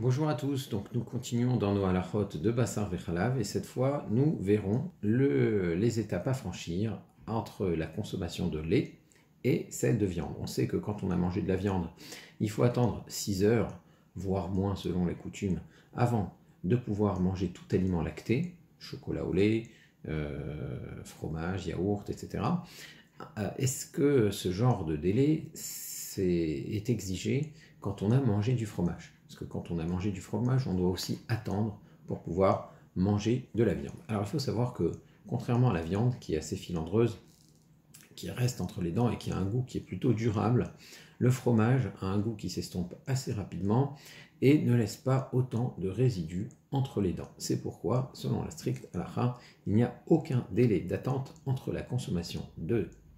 Bonjour à tous, donc nous continuons dans nos halachot de Bassar Vechalav et cette fois nous verrons les étapes à franchir entre la consommation de lait et celle de viande. On sait que quand on a mangé de la viande, il faut attendre 6 heures, voire moins selon les coutumes, avant de pouvoir manger tout aliment lacté, chocolat au lait, fromage, yaourt, etc. Est-ce que ce genre de délai est exigé quand on a mangé du fromage? Parce que quand on a mangé du fromage, on doit aussi attendre pour pouvoir manger de la viande. Alors il faut savoir que, contrairement à la viande, qui est assez filandreuse, qui reste entre les dents et qui a un goût qui est plutôt durable, le fromage a un goût qui s'estompe assez rapidement et ne laisse pas autant de résidus entre les dents. C'est pourquoi, selon la stricte halakha, il n'y a aucun délai d'attente entre la consommation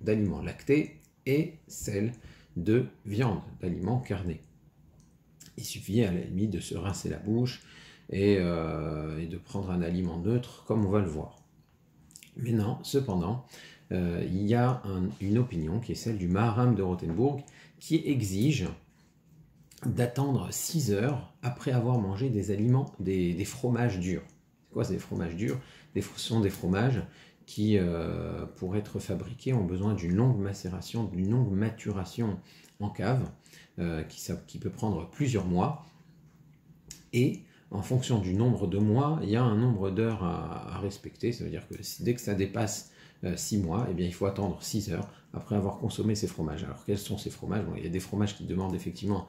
d'aliments lactés et celle de viande, d'aliments carnés. Il suffit à la limite de se rincer la bouche et de prendre un aliment neutre comme on va le voir. Mais non, cependant, il y a une opinion qui est celle du Maharam de Rothenburg qui exige d'attendre 6 heures après avoir mangé des aliments, des fromages durs. C'est quoi ces fromages durs? Ce sont des fromages qui, pour être fabriqués, ont besoin d'une longue macération, d'une longue maturation en cave, qui peut prendre plusieurs mois. Et en fonction du nombre de mois, il y a un nombre d'heures à respecter. Ça veut dire que dès que ça dépasse 6 mois, eh bien, il faut attendre 6 heures après avoir consommé ces fromages. Alors quels sont ces fromages? Il y a des fromages qui demandent effectivement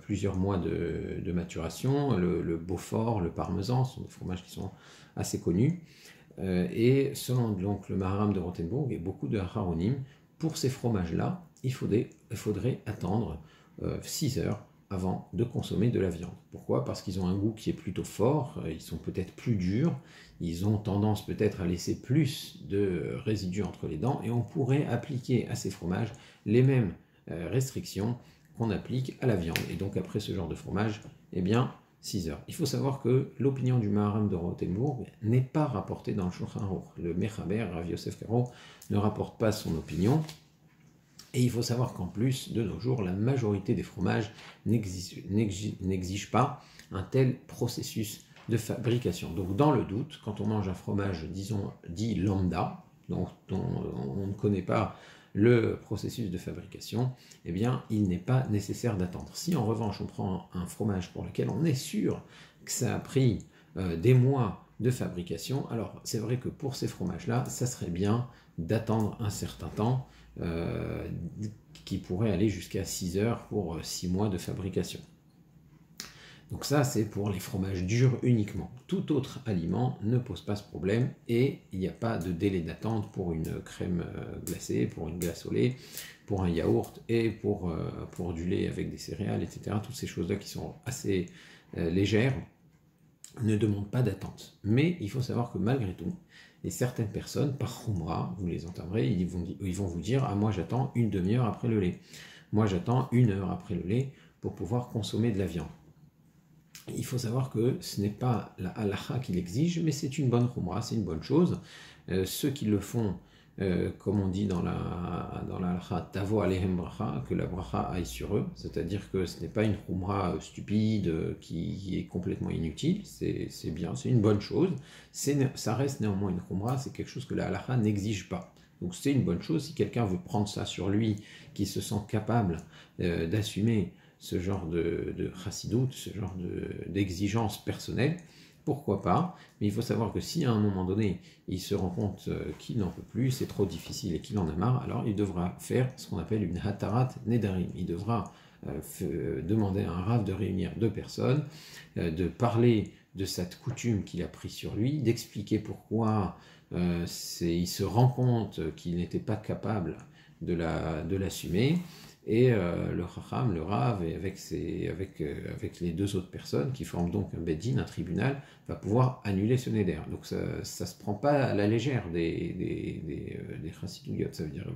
plusieurs mois de maturation. Le Beaufort, le Parmesan, ce sont des fromages qui sont assez connus. Et selon donc le Maharam de Rothenburg et beaucoup de Haronim, pour ces fromages-là, il faudrait attendre 6 heures avant de consommer de la viande. Pourquoi? Parce qu'ils ont un goût qui est plutôt fort, ils sont peut-être plus durs, ils ont tendance peut-être à laisser plus de résidus entre les dents, et on pourrait appliquer à ces fromages les mêmes restrictions qu'on applique à la viande. Et donc après ce genre de fromage, eh bien 6 heures. Il faut savoir que l'opinion du Maharam de Rothenburg n'est pas rapportée dans le Shulchan Aruch. Le Mechaber, Rav Yosef Karo, ne rapporte pas son opinion. Et il faut savoir qu'en plus, de nos jours, la majorité des fromages n'exigent pas un tel processus de fabrication. Donc dans le doute, quand on mange un fromage, disons, dit lambda, dont on ne connaît pas le processus de fabrication, eh bien, il n'est pas nécessaire d'attendre. Si en revanche, on prend un fromage pour lequel on est sûr que ça a pris des mois de fabrication, alors c'est vrai que pour ces fromages-là, ça serait bien d'attendre un certain temps, qui pourrait aller jusqu'à 6 heures pour 6 mois de fabrication. Donc ça, c'est pour les fromages durs uniquement. Tout autre aliment ne pose pas ce problème et il n'y a pas de délai d'attente pour une crème glacée, pour une glace au lait, pour un yaourt et pour du lait avec des céréales, etc. Toutes ces choses-là qui sont assez légères ne demandent pas d'attente. Mais il faut savoir que malgré tout, et certaines personnes, par khumra, vous les entendrez, ils vont vous dire « Ah, moi j'attends une demi-heure après le lait. Moi j'attends 1 heure après le lait pour pouvoir consommer de la viande. » Il faut savoir que ce n'est pas la halakha qui l'exige, mais c'est une bonne khumra, c'est une bonne chose. Ceux qui le font, comme on dit dans la halakha, tavo alehem bracha, que la bracha aille sur eux, c'est-à-dire que ce n'est pas une khumra stupide qui est complètement inutile, c'est bien, c'est une bonne chose, ça reste néanmoins une khumra, c'est quelque chose que la halakha n'exige pas. Donc c'est une bonne chose, si quelqu'un veut prendre ça sur lui, qui se sent capable d'assumer ce genre de chassidout, ce genre d'exigence personnelle, pourquoi pas? Mais il faut savoir que si à un moment donné, il se rend compte qu'il n'en peut plus, c'est trop difficile et qu'il en a marre, alors il devra faire ce qu'on appelle une hatarat nedarim. Il devra demander à un rav de réunir 2 personnes, de parler de cette coutume qu'il a pris sur lui, d'expliquer pourquoi il se rend compte qu'il n'était pas capable de l'assumer, et le Chacham, le Rav, et avec les 2 autres personnes qui forment donc un Beddin, un tribunal, va pouvoir annuler ce neder. Donc ça ne se prend pas à la légère des chassidouyot, ça veut dire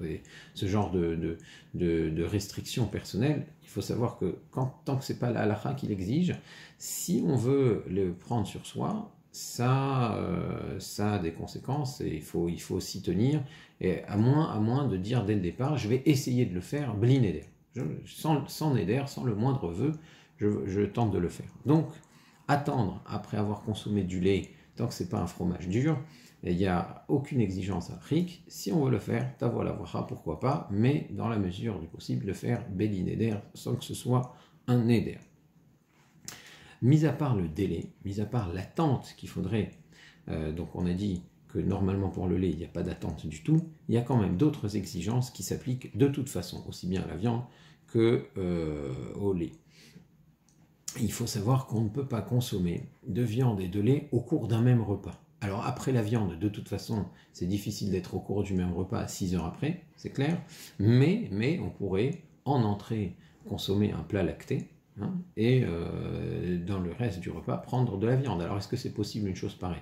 ce genre de restrictions personnelles. Il faut savoir que tant que ce n'est pas la halakha qui l'exige, si on veut le prendre sur soi, ça a des conséquences et il faut s'y tenir, et à moins de dire dès le départ je vais essayer de le faire bli neder, sans neder, sans le moindre vœu, je tente de le faire. Donc, attendre après avoir consommé du lait, tant que ce n'est pas un fromage dur, il n'y a aucune exigence halachique. Si on veut le faire, tavo la bracha, pourquoi pas, mais dans la mesure du possible, le faire beli neder, sans que ce soit un neder. Mis à part le délai, mis à part l'attente qu'il faudrait, donc on a dit que normalement pour le lait, il n'y a pas d'attente du tout, il y a quand même d'autres exigences qui s'appliquent de toute façon, aussi bien à la viande que au lait. Il faut savoir qu'on ne peut pas consommer de viande et de lait au cours d'un même repas. Alors après la viande, de toute façon, c'est difficile d'être au cours du même repas 6 heures après, c'est clair, mais on pourrait en entrée consommer un plat lacté, et dans le reste du repas, prendre de la viande. Alors, est-ce que c'est possible une chose pareille,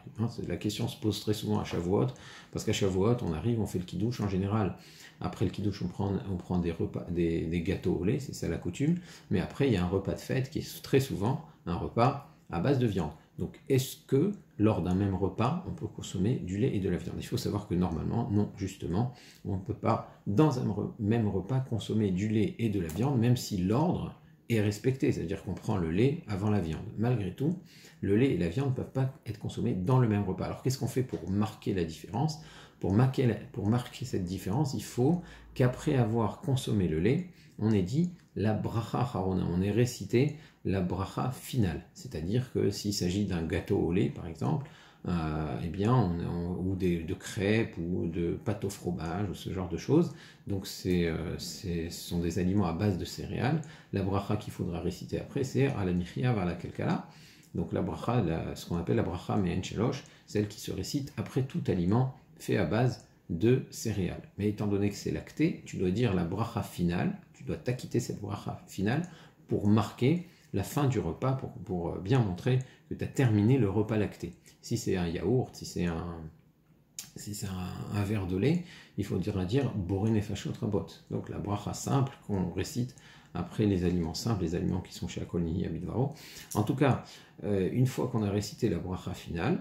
la question se pose très souvent à Shavuot, parce qu'à Shavuot, on arrive, on fait le kiddush en général. Après le kiddush, on prend des repas, des gâteaux au lait, c'est ça la coutume. Mais après, il y a un repas de fête qui est très souvent un repas à base de viande. Donc, est-ce que lors d'un même repas, on peut consommer du lait et de la viande? Il faut savoir que normalement, non, justement, on ne peut pas, dans un même repas, consommer du lait et de la viande, même si l'ordre est respecté, c'est-à-dire qu'on prend le lait avant la viande. Malgré tout, le lait et la viande ne peuvent pas être consommés dans le même repas. Alors qu'est-ce qu'on fait pour marquer la différence? Pour marquer cette différence, il faut qu'après avoir consommé le lait, on ait dit la bracha harona, on ait récité la bracha finale. C'est-à-dire que s'il s'agit d'un gâteau au lait, par exemple, eh bien, ou de crêpes ou de pâte au fromage ou ce genre de choses. Donc ce sont des aliments à base de céréales. La bracha qu'il faudra réciter après, c'est à la michia va la kelkala. Donc la bracha, ce qu'on appelle la bracha me'en shelosh, celle qui se récite après tout aliment fait à base de céréales. Mais étant donné que c'est lacté, tu dois dire la bracha finale, tu dois t'acquitter cette bracha finale pour marquer la fin du repas, pour bien montrer que tu as terminé le repas lacté. Si c'est un yaourt, si c'est un verre de lait, il faudra dire Boré Nefashot Rabot. Donc la bracha simple qu'on récite après les aliments simples, les aliments qui sont chez Akolini, Abidvaro. En tout cas, une fois qu'on a récité la bracha finale,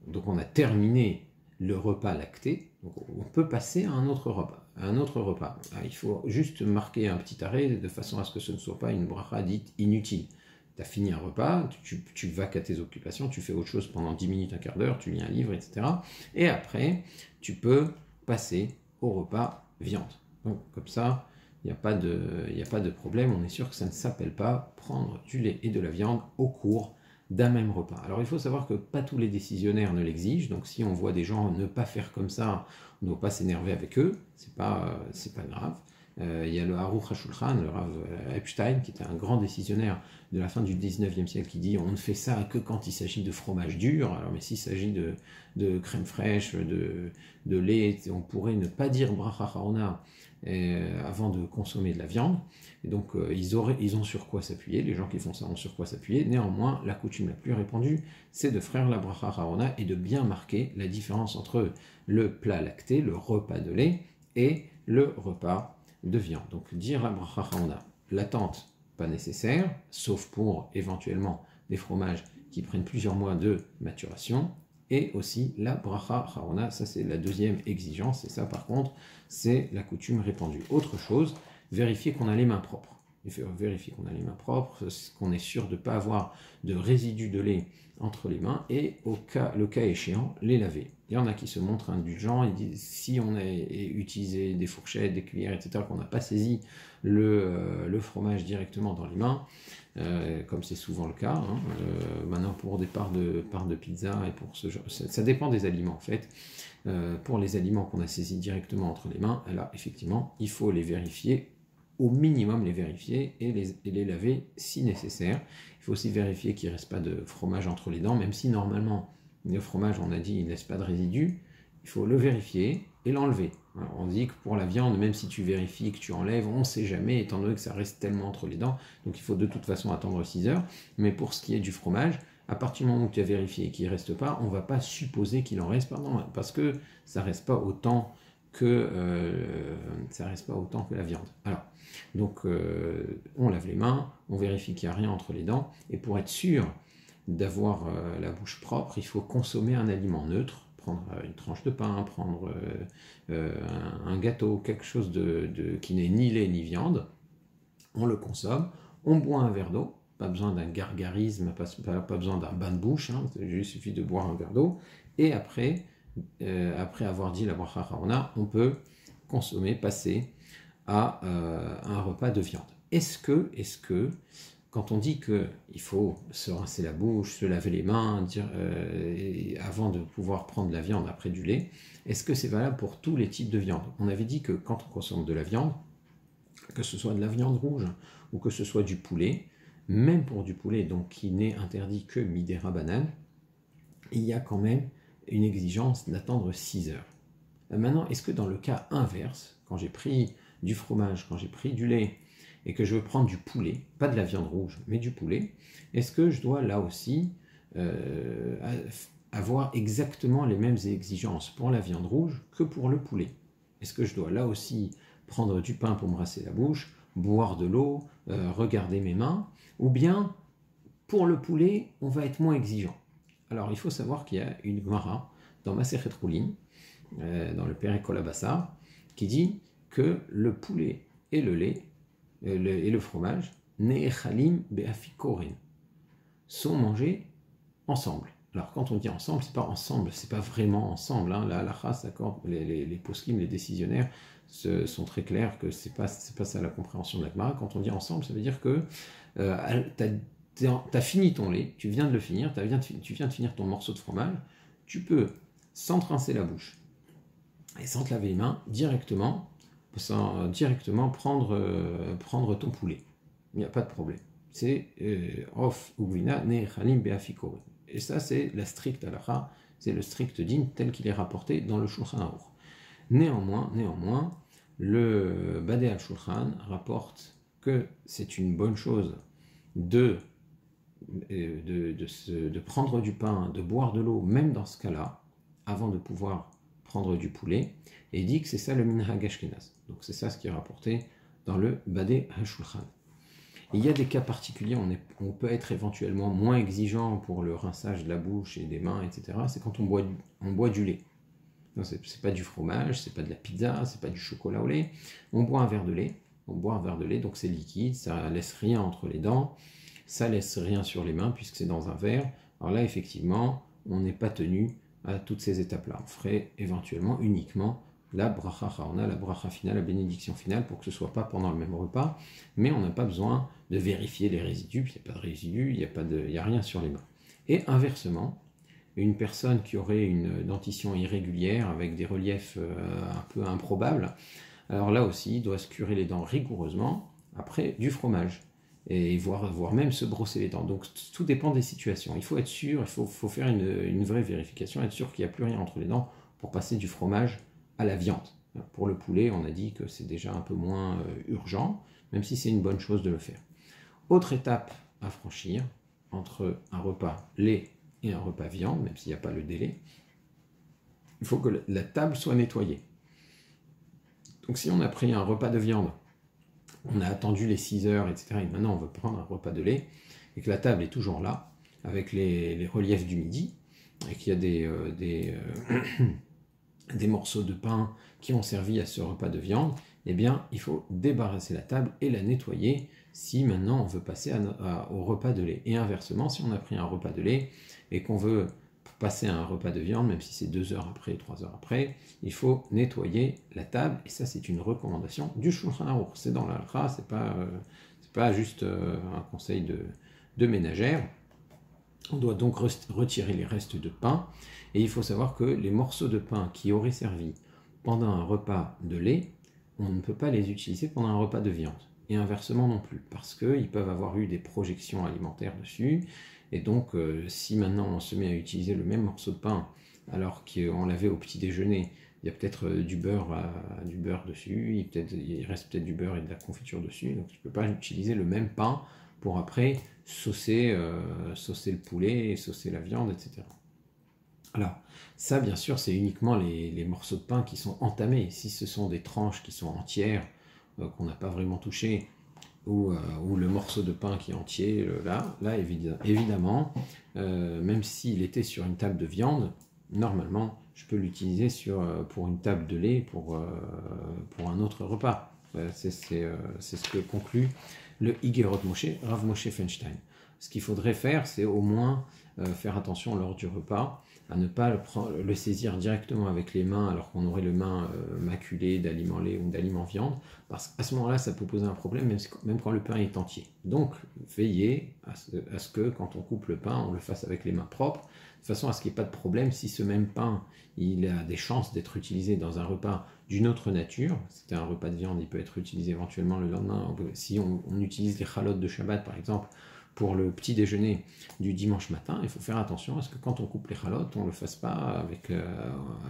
donc on a terminé le repas lacté, donc on peut passer à un autre repas. Il faut juste marquer un petit arrêt de façon à ce que ce ne soit pas une bracha dite inutile. Tu as fini un repas, tu vas qu'à tes occupations, tu fais autre chose pendant 10 minutes, un quart d'heure, tu lis un livre, etc. Et après, tu peux passer au repas viande. Donc comme ça, il n'y a pas de problème, on est sûr que ça ne s'appelle pas prendre du lait et de la viande au cours d'un même repas. Alors il faut savoir que pas tous les décisionnaires ne l'exigent, donc si on voit des gens ne pas faire comme ça, on ne doit pas s'énerver avec eux, c'est pas grave. Il y a le Aruch HaShulchan, le Rav Epstein, qui était un grand décisionnaire de la fin du 19e siècle, qui dit on ne fait ça que quand il s'agit de fromage dur. Alors, mais s'il s'agit de crème fraîche, de lait, on pourrait ne pas dire bracha harona avant de consommer de la viande. Et donc, ils ont sur quoi s'appuyer. Les gens qui font ça ont sur quoi s'appuyer. Néanmoins, la coutume la plus répandue, c'est de faire la bracha harona et de bien marquer la différence entre le plat lacté, le repas de lait, et le repas de viande. Donc dire la bracha harona, l'attente pas nécessaire, sauf pour éventuellement des fromages qui prennent plusieurs mois de maturation, et aussi la bracha harona, ça c'est la deuxième exigence, et ça par contre c'est la coutume répandue. Autre chose, vérifier qu'on a les mains propres. Il faut vérifier qu'on a les mains propres, qu'on est sûr de ne pas avoir de résidus de lait entre les mains, et le cas échéant, les laver. Il y en a qui se montrent indulgents, ils disent si on a utilisé des fourchettes, des cuillères, etc., qu'on n'a pas saisi le fromage directement dans les mains, comme c'est souvent le cas, maintenant pour des parts de pizza, et pour ce genre, ça dépend des aliments en fait. Pour les aliments qu'on a saisis directement entre les mains, là effectivement, il faut les vérifier, au minimum les vérifier et les laver si nécessaire. Il faut aussi vérifier qu'il ne reste pas de fromage entre les dents, même si normalement le fromage, on a dit, il ne laisse pas de résidus, il faut le vérifier et l'enlever. Alors, on dit que pour la viande, même si tu vérifies, que tu enlèves, on ne sait jamais, étant donné que ça reste tellement entre les dents, donc il faut de toute façon attendre 6 heures. Mais pour ce qui est du fromage, à partir du moment où tu as vérifié qu'il ne reste pas, on ne va pas supposer qu'il en reste, parce que ça ne reste pas autant que la viande. Alors, donc on lave les mains, on vérifie qu'il n'y a rien entre les dents, et pour être sûr d'avoir la bouche propre, il faut consommer un aliment neutre, prendre une tranche de pain, prendre un gâteau, quelque chose qui n'est ni lait ni viande, on le consomme, on boit un verre d'eau, pas besoin d'un gargarisme, pas besoin d'un bain de bouche, hein, il suffit de boire un verre d'eau, et après avoir dit la bracha Harona, on peut consommer, passer à un repas de viande. Est-ce que, quand on dit qu'il faut se rincer la bouche, se laver les mains, avant de pouvoir prendre la viande après du lait, est-ce que c'est valable pour tous les types de viande? On avait dit que quand on consomme de la viande, que ce soit de la viande rouge ou que ce soit du poulet, même pour du poulet, donc qui n'est interdit que midera banane, il y a quand même une exigence d'attendre 6 heures. Maintenant, est-ce que dans le cas inverse, quand j'ai pris du fromage, quand j'ai pris du lait, et que je veux prendre du poulet, pas de la viande rouge, mais du poulet, est-ce que je dois là aussi avoir exactement les mêmes exigences pour la viande rouge que pour le poulet? Est-ce que je dois là aussi prendre du pain pour me rasser la bouche, boire de l'eau, regarder mes mains, ou bien pour le poulet, on va être moins exigeant? Alors il faut savoir qu'il y a une Gemara dans Masechet Choulin, dans le Perek Kol HaBassar, qui dit que le poulet et le lait et le fromage, ne'echalim be'afikorin, sont mangés ensemble. Alors quand on dit ensemble, c'est pas ensemble, c'est pas vraiment ensemble. Hein. La halakha s'accorde, les poskim, les décisionnaires sont très clairs que c'est pas ça la compréhension de la Gemara. Quand on dit ensemble, ça veut dire que t'as fini ton lait, tu viens de le finir, tu viens de finir ton morceau de fromage, tu peux, sans te rincer la bouche et sans te laver les mains, directement prendre ton poulet. Il n'y a pas de problème. C'est off ugvina ne'echalim be'afikorin. Et ça, c'est la stricte halakha, c'est le strict din tel qu'il est rapporté dans le Shulchan Aruch. Néanmoins, le Badei al-Shulchan rapporte que c'est une bonne chose de prendre du pain, de boire de l'eau, même dans ce cas-là, avant de pouvoir prendre du poulet, et dit que c'est ça le minhag ashkenaz. Donc c'est ça ce qui est rapporté dans le Badei al-Shulchan. Il y a des cas particuliers, on peut être éventuellement moins exigeant pour le rinçage de la bouche et des mains, etc. C'est quand on boit du lait. Non, c'est pas du fromage, c'est pas de la pizza, c'est pas du chocolat au lait. On boit un verre de lait, donc c'est liquide, ça laisse rien entre les dents, ça laisse rien sur les mains puisque c'est dans un verre. Alors là, effectivement, on n'est pas tenu à toutes ces étapes-là. On ferait éventuellement uniquement la bracha chaona, la bracha finale, la bénédiction finale, pour que ce ne soit pas pendant le même repas, mais on n'a pas besoin de vérifier les résidus, puis il n'y a pas de résidus, il n'y a rien sur les mains. Et inversement, une personne qui aurait une dentition irrégulière avec des reliefs un peu improbables, alors là aussi, il doit se curer les dents rigoureusement après du fromage, et voire même se brosser les dents. Donc tout dépend des situations. Il faut être sûr, il faut faire une vraie vérification, être sûr qu'il n'y a plus rien entre les dents pour passer du fromage à la viande. Pour le poulet, on a dit que c'est déjà un peu moins urgent, même si c'est une bonne chose de le faire. Autre étape à franchir entre un repas lait et un repas viande, même s'il n'y a pas le délai, il faut que la table soit nettoyée. Donc si on a pris un repas de viande, on a attendu les 6 heures, etc., et maintenant on veut prendre un repas de lait, et que la table est toujours là, avec les reliefs du midi, et qu'il y a des morceaux de pain qui ont servi à ce repas de viande, eh bien, il faut débarrasser la table et la nettoyer si maintenant on veut passer au repas de lait. Et inversement, si on a pris un repas de lait et qu'on veut passer à un repas de viande, même si c'est 2 heures après, 3 heures après, il faut nettoyer la table, et ça c'est une recommandation du Shulchan Aruch. C'est dans l'Alcha, c'est pas juste un conseil de ménagère. On doit donc retirer les restes de pain, et il faut savoir que les morceaux de pain qui auraient servi pendant un repas de lait, on ne peut pas les utiliser pendant un repas de viande, et inversement non plus, parce qu'ils peuvent avoir eu des projections alimentaires dessus, et donc si maintenant on se met à utiliser le même morceau de pain alors qu'on l'avait au petit déjeuner, il y a peut-être du beurre dessus, il reste peut-être du beurre et de la confiture dessus, donc je ne peux pas utiliser le même pain pour après saucer le poulet, saucer la viande, etc. Alors, ça, bien sûr, c'est uniquement les morceaux de pain qui sont entamés. Si ce sont des tranches qui sont entières, qu'on n'a pas vraiment touchées, ou le morceau de pain qui est entier, là évidemment, même s'il était sur une table de viande, normalement, je peux l'utiliser pour une table de lait, pour un autre repas. C'est ce que conclut le Igerot Moshe, Rav Moshe Feinstein. ce qu'il faudrait faire, c'est au moins faire attention lors du repas, à ne pas le saisir directement avec les mains alors qu'on aurait les mains maculées d'aliments lait ou d'aliments viande, parce qu'à ce moment-là, ça peut poser un problème, même quand le pain est entier. Donc, veillez à ce que quand on coupe le pain, on le fasse avec les mains propres, de façon à ce qu'il n'y ait pas de problème si ce même pain, il a des chances d'être utilisé dans un repas d'une autre nature. C'était un repas de viande, il peut être utilisé éventuellement le lendemain. Si on utilise les chalotes de Shabbat, par exemple, pour le petit déjeuner du dimanche matin, il faut faire attention à ce que quand on coupe les chalotes, on le fasse pas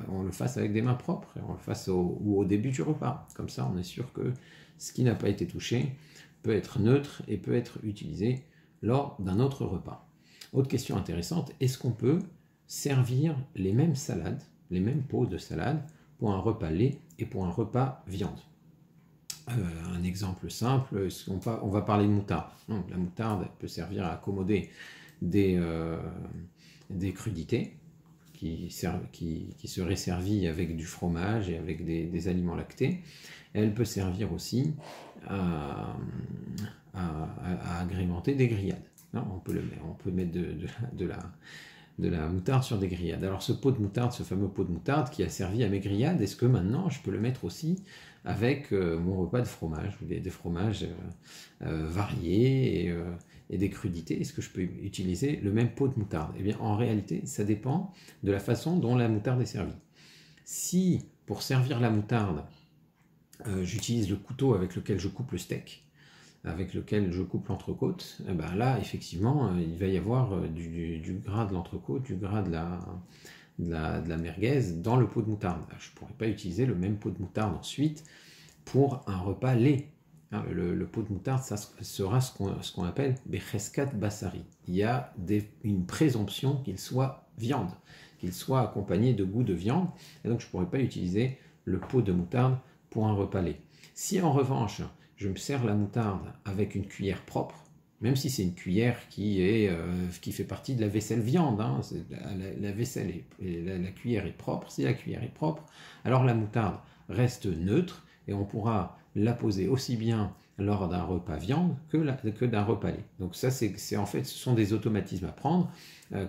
on le fasse avec des mains propres, et on le fasse au début du repas. Comme ça, on est sûr que ce qui n'a pas été touché peut être neutre et peut être utilisé lors d'un autre repas. Autre question intéressante, est-ce qu'on peut servir les mêmes salades, les mêmes pots de salade pour un repas lait et pour un repas viande? Un exemple simple, on va parler de moutarde. Donc, la moutarde peut servir à accommoder des crudités qui seraient servies avec du fromage et avec des aliments lactés. Elle peut servir aussi à agrémenter des grillades. Non, on peut mettre de la moutarde sur des grillades. Alors ce pot de moutarde, ce fameux pot de moutarde qui a servi à mes grillades, est-ce que maintenant je peux le mettre aussi avec mon repas de fromage, ou des fromages variés et des crudités? Est-ce que je peux utiliser le même pot de moutarde? Eh bien, en réalité, ça dépend de la façon dont la moutarde est servie. Si, pour servir la moutarde, j'utilise le couteau avec lequel je coupe le steak, avec lequel je coupe l'entrecôte, eh ben là, effectivement, il va y avoir du gras de l'entrecôte, du gras de la merguez dans le pot de moutarde. Je ne pourrais pas utiliser le même pot de moutarde ensuite pour un repas lait. Le pot de moutarde, ça sera ce qu'on appelle becheskat basari. Il y a une présomption qu'il soit viande, qu'il soit accompagné de goût de viande, et donc je ne pourrais pas utiliser le pot de moutarde pour un repas lait. Si en revanche, je me sers la moutarde avec une cuillère propre, même si c'est une cuillère qui fait partie de la vaisselle viande, hein, la vaisselle la cuillère est propre, si la cuillère est propre, alors la moutarde reste neutre et on pourra la poser aussi bien lors d'un repas viande que d'un repas lait. Donc ça, en fait, ce sont des automatismes à prendre.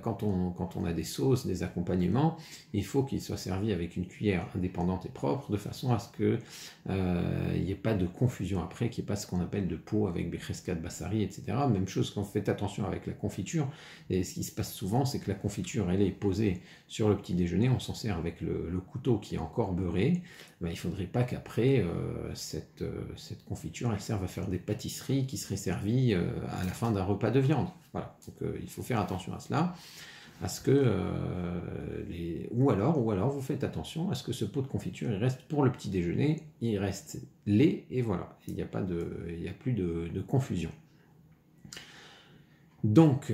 Quand on a des sauces, des accompagnements, il faut qu'ils soient servis avec une cuillère indépendante et propre, de façon à ce qu'il n'y ait pas de confusion après, qu'il n'y ait pas ce qu'on appelle de pot avec becheskat basari, etc. Même chose quand on fait attention avec la confiture. Et ce qui se passe souvent, c'est que la confiture, elle est posée sur le petit déjeuner, on s'en sert avec le couteau qui est encore beurré. Ben, il ne faudrait pas qu'après, cette confiture, elle serve à faire des pâtisseries qui seraient servies à la fin d'un repas de viande. Voilà, donc il faut faire attention à cela, à ce que ou alors vous faites attention à ce que ce pot de confiture il reste pour le petit déjeuner, il reste lait et voilà, il n'y a plus de confusion. Donc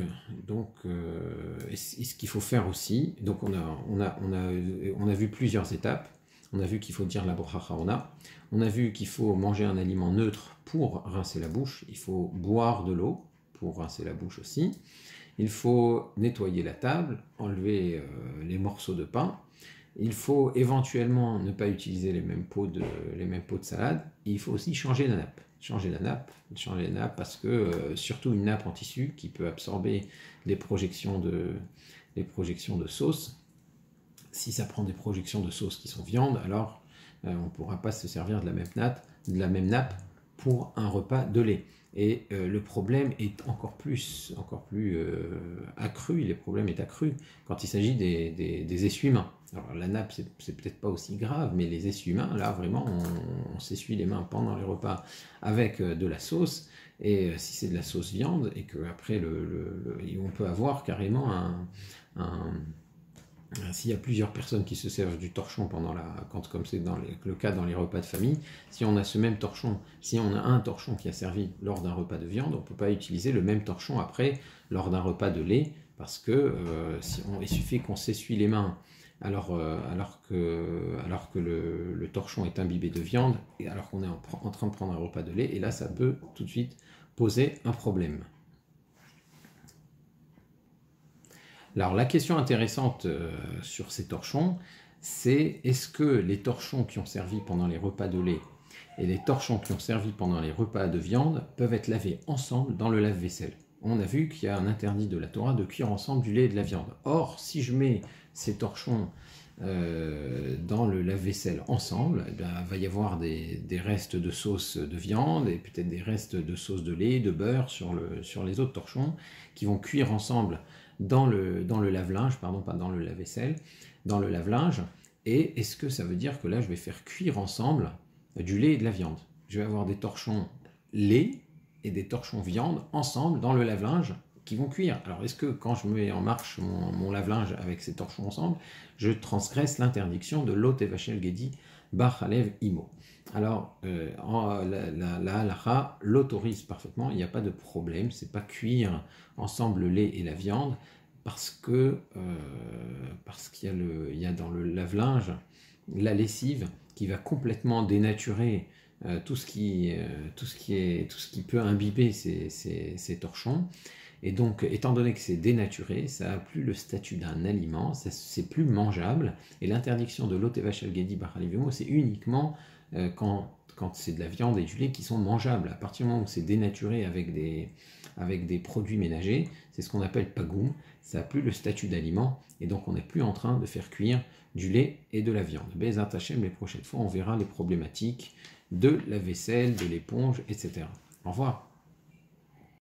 ce qu'il faut faire aussi, donc on a vu plusieurs étapes. On a vu qu'il faut dire la bracha on a vu qu'il faut manger un aliment neutre pour rincer la bouche, il faut boire de l'eau pour rincer la bouche aussi, il faut nettoyer la table, enlever les morceaux de pain, il faut éventuellement ne pas utiliser les mêmes pots de salade, et il faut aussi changer la nappe. Changer la nappe parce que surtout une nappe en tissu qui peut absorber les projections de sauce. Si ça prend des projections de sauce qui sont viande, alors on ne pourra pas se servir de la même nappe pour un repas de lait. Et le problème est encore plus accru, le problème est accru quand il s'agit des essuie-mains. Alors la nappe, c'est peut-être pas aussi grave, mais les essuie-mains, là vraiment, on s'essuie les mains pendant les repas avec de la sauce, et si c'est de la sauce viande, et qu'après on peut avoir carrément s'il y a plusieurs personnes qui se servent du torchon comme c'est le cas dans les repas de famille, si on a un torchon qui a servi lors d'un repas de viande, on ne peut pas utiliser le même torchon après lors d'un repas de lait, parce que il suffit qu'on s'essuie les mains alors que le torchon est imbibé de viande, et alors qu'on est en train de prendre un repas de lait, et là ça peut tout de suite poser un problème. Alors la question intéressante sur ces torchons, c'est est-ce que les torchons qui ont servi pendant les repas de lait et les torchons qui ont servi pendant les repas de viande peuvent être lavés ensemble dans le lave-vaisselle? on a vu qu'il y a un interdit de la Torah de cuire ensemble du lait et de la viande. Or, si je mets ces torchons dans le lave-vaisselle ensemble, il va y avoir des restes de sauce de viande et peut-être des restes de sauce de lait, de beurre sur les autres torchons qui vont cuire ensemble dans le lave-linge, pardon, pas dans le lave-vaisselle, dans le lave-linge. Et est-ce que ça veut dire que là, je vais faire cuire ensemble du lait et de la viande? Je vais avoir des torchons lait et des torchons viande ensemble dans le lave-linge qui vont cuire. Alors, est-ce que quand je mets en marche mon lave-linge avec ces torchons ensemble, je transgresse l'interdiction de l'Ot Evachel Gedi Bar Halev Imo? Alors, la halacha l'autorise parfaitement, il n'y a pas de problème, c'est pas cuire ensemble le lait et la viande, parce qu'il y a dans le lave-linge la lessive qui va complètement dénaturer tout ce qui peut imbiber ces torchons. Et donc, étant donné que c'est dénaturé, ça n'a plus le statut d'un aliment, c'est plus mangeable. Et l'interdiction de l'Otevachel Gedi Bachalivimo, c'est uniquement quand c'est de la viande et du lait qui sont mangeables. À partir du moment où c'est dénaturé avec des produits ménagers, c'est ce qu'on appelle pagoum, ça n'a plus le statut d'aliment, et donc on n'est plus en train de faire cuire du lait et de la viande. Bezat Hashem, les prochaines fois, on verra les problématiques de la vaisselle, de l'éponge, etc. Au revoir.